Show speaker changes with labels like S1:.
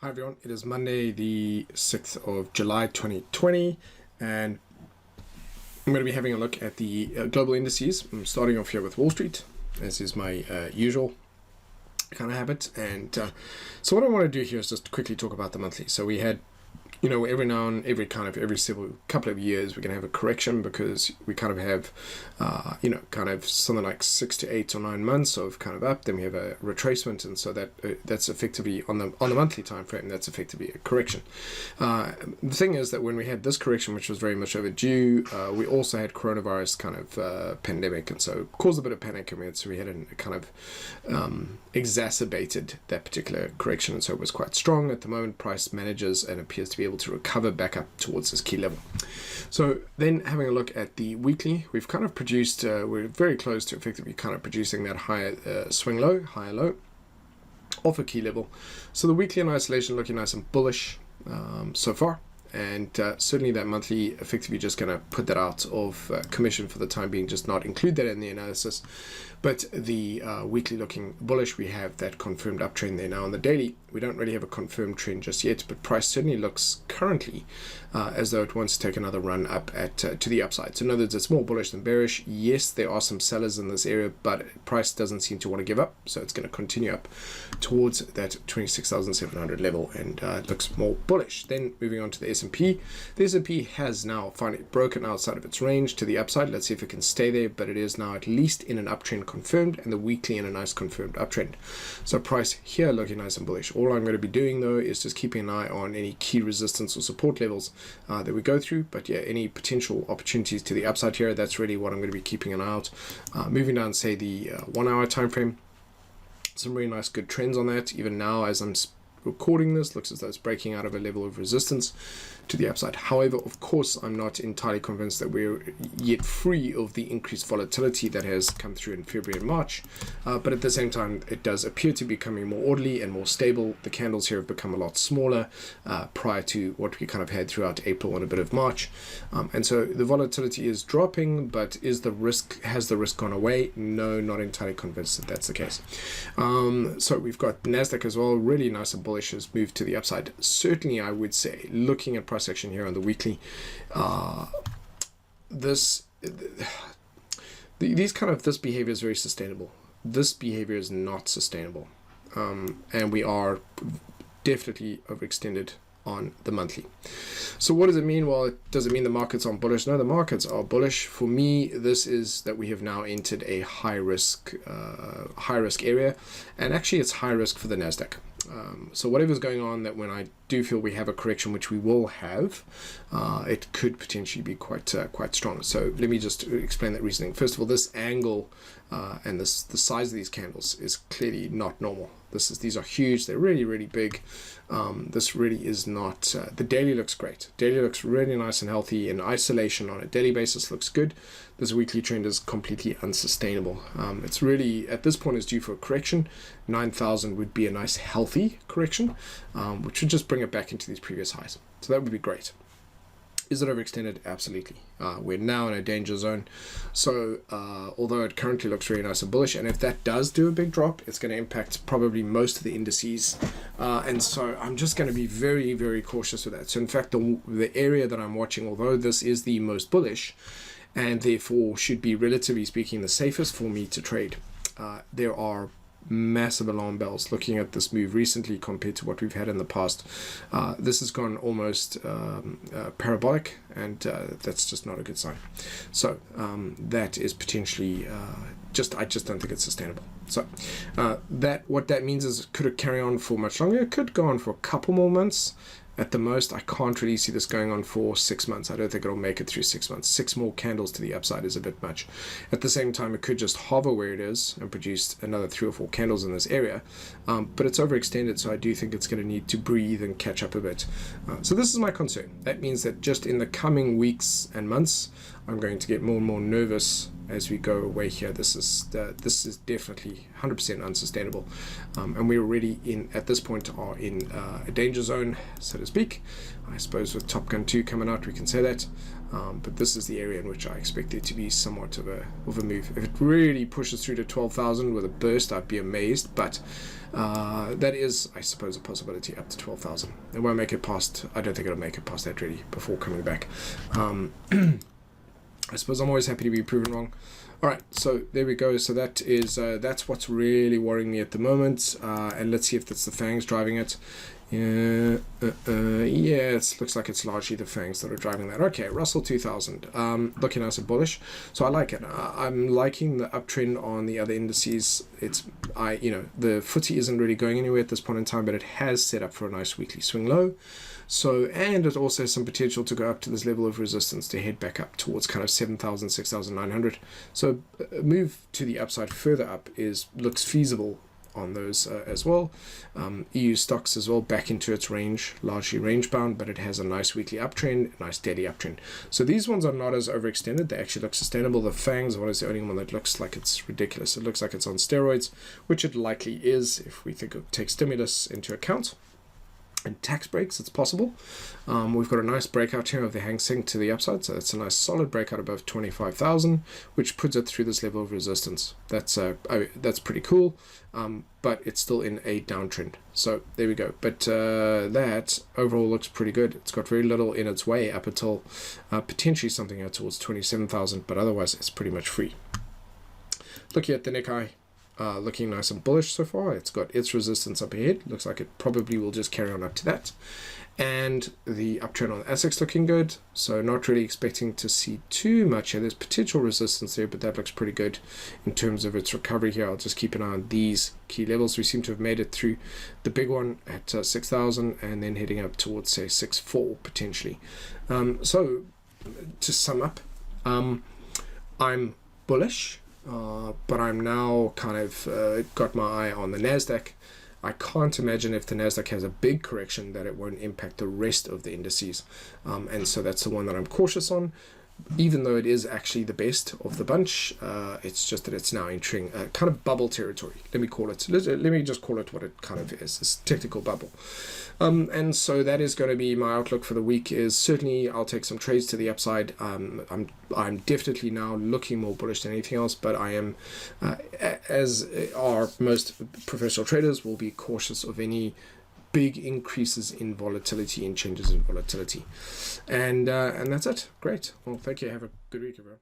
S1: Hi everyone, it is Monday the 6th of July 2020 and I'm going to be having a look at the global indices. I'm starting off here with Wall Street, as is my usual kind of habit. And so what I want to do here is just quickly talk about the monthly. So we had, you know, every couple of years we're going to have a correction because we kind of have something like 6 to 8 or 9 months of kind of up, then we have a retracement, and so that's effectively on the monthly time frame, that's effectively a correction. The thing is that when we had this correction, which was very much overdue, we also had coronavirus kind of pandemic, and so caused a bit of panic, and so we had a kind of exacerbated that particular correction, and so it was quite strong. At the moment, price manages and appears to be able to recover back up towards this key level. So then having a look at the weekly, we've kind of produced, we're very close to effectively kind of producing that higher higher low off a key level. So the weekly in isolation looking nice and bullish so far. And certainly that monthly effectively just going to put that out of commission for the time being, just not include that in the analysis. But the weekly looking bullish, we have that confirmed uptrend there. Now on the daily, we don't really have a confirmed trend just yet, but price certainly looks currently as though it wants to take another run up at to the upside. So in other words, it's more bullish than bearish. Yes, there are some sellers in this area, but price doesn't seem to want to give up. So it's going to continue up towards that 26,700 level, and it looks more bullish. Then moving on to the S&P. The S&P has now finally broken outside of its range to the upside. Let's see if it can stay there, but it is now at least in an uptrend confirmed, and the weekly in a nice confirmed uptrend. So price here looking nice and bullish. All I'm going to be doing though is just keeping an eye on any key resistance or support levels that we go through. But yeah, any potential opportunities to the upside here, that's really what I'm going to be keeping an eye out. Moving down, say the 1 hour time frame, some really nice good trends on that. Even now as I'm recording this, looks as though it's breaking out of a level of resistance to the upside. However, of course, I'm not entirely convinced that we're yet free of the increased volatility that has come through in February and March. But at the same time, it does appear to be becoming more orderly and more stable. The candles here have become a lot smaller prior to what we kind of had throughout April and a bit of March. And so the volatility is dropping, but has the risk gone away? No, not entirely convinced that that's the case. So we've got NASDAQ as well, really nice and bullish, has moved to the upside. Certainly, I would say, looking at price action here on the weekly, this behavior is very sustainable. This behavior is not sustainable, and we are definitely overextended on the monthly. So what does it mean? Well, does it mean the markets aren't bullish? No, the markets are bullish. For me, this is that we have now entered a high risk area, and actually it's high risk for the NASDAQ. So whatever's going on, that when I do feel we have a correction, which we will have, it could potentially be quite strong. So let me just explain that reasoning. First of all, this angle and the size of these candles is clearly not normal. These are huge. They're really big. This really is not. The daily looks great. Daily looks really nice and healthy. In isolation on a daily basis looks good. This weekly trend is completely unsustainable. It's really, at this point, is due for a correction. 9,000 would be a nice healthy correction, which would just bring it back into these previous highs. So that would be great. Is it overextended? Absolutely. We're now in a danger zone. So although it currently looks really nice and bullish, and if that does do a big drop, it's going to impact probably most of the indices. And so I'm just going to be very cautious with that. So in fact, the area that I'm watching, although this is the most bullish, and therefore should be relatively speaking the safest for me to trade, there are massive alarm bells looking at this move recently compared to what we've had in the past. This has gone almost parabolic, and that's just not a good sign. So that is potentially I just don't think it's sustainable. So what that means is, could it carry on for much longer? It could go on for a couple more months. At the most, I can't really see this going on for 6 months. I don't think it'll make it through 6 months. 6 more candles to the upside is a bit much. At the same time, it could just hover where it is and produce another 3 or 4 candles in this area. But it's overextended, so I do think it's going to need to breathe and catch up a bit. So this is my concern. That means that just in the coming weeks and months, I'm going to get more and more nervous as we go away here. This is definitely 100% unsustainable, and we already at this point are in a danger zone, so to speak. I suppose with Top Gun 2 coming out, we can say that. but this is the area in which I expect there to be somewhat of a move. If it really pushes through to 12,000 with a burst, I'd be amazed, but that is, I suppose, a possibility up to 12,000. It won't make it past, I don't think it'll make it past that really before coming back. I suppose I'm always happy to be proven wrong. All right, so there we go. So that is that's what's really worrying me at the moment. And let's see if that's the fangs driving it. Yeah, it looks like it's largely the fangs that are driving that. Okay, Russell 2000, looking nice and bullish. So I like it. I'm liking the uptrend on the other indices. The footy isn't really going anywhere at this point in time, but it has set up for a nice weekly swing low. So, and it also has some potential to go up to this level of resistance to head back up towards kind of 7,000, 6,900. So a move to the upside further up looks feasible on those as well. EU stocks as well back into its range, largely range bound, but it has a nice weekly uptrend, a nice daily uptrend. So these ones are not as overextended. They actually look sustainable. The FANGs one is the only one that looks like it's ridiculous. It looks like it's on steroids, which it likely is if we take stimulus into account. And tax breaks, it's possible. We've got a nice breakout here of the Hang Seng to the upside, so that's a nice solid breakout above 25,000, which puts it through this level of resistance. That's pretty cool, but it's still in a downtrend. So there we go. But that overall looks pretty good. It's got very little in its way up until potentially something out towards 27,000, but otherwise it's pretty much free. Looking at the Nikkei. Looking nice and bullish so far. It's got its resistance up ahead. Looks like it probably will just carry on up to that. And the uptrend on the ASIC's looking good. So not really expecting to see too much here. There's potential resistance there, but that looks pretty good in terms of its recovery here. I'll just keep an eye on these key levels. We seem to have made it through the big one at 6,000 and then heading up towards, say, 6,400 potentially. So to sum up, I'm bullish. But I'm now kind of got my eye on the NASDAQ. I can't imagine if the NASDAQ has a big correction that it won't impact the rest of the indices. And so that's the one that I'm cautious on. Even though it is actually the best of the bunch, it's just that it's now entering a kind of bubble territory. Let me just call it what it kind of is, this technical bubble. And so that is going to be my outlook for the week. Is certainly I'll take some trades to the upside. I'm definitely now looking more bullish than anything else, but I am, as are most professional traders, will be cautious of any big increases in volatility and changes in volatility. And that's it. Great. Well, thank you. Have a good week, everyone.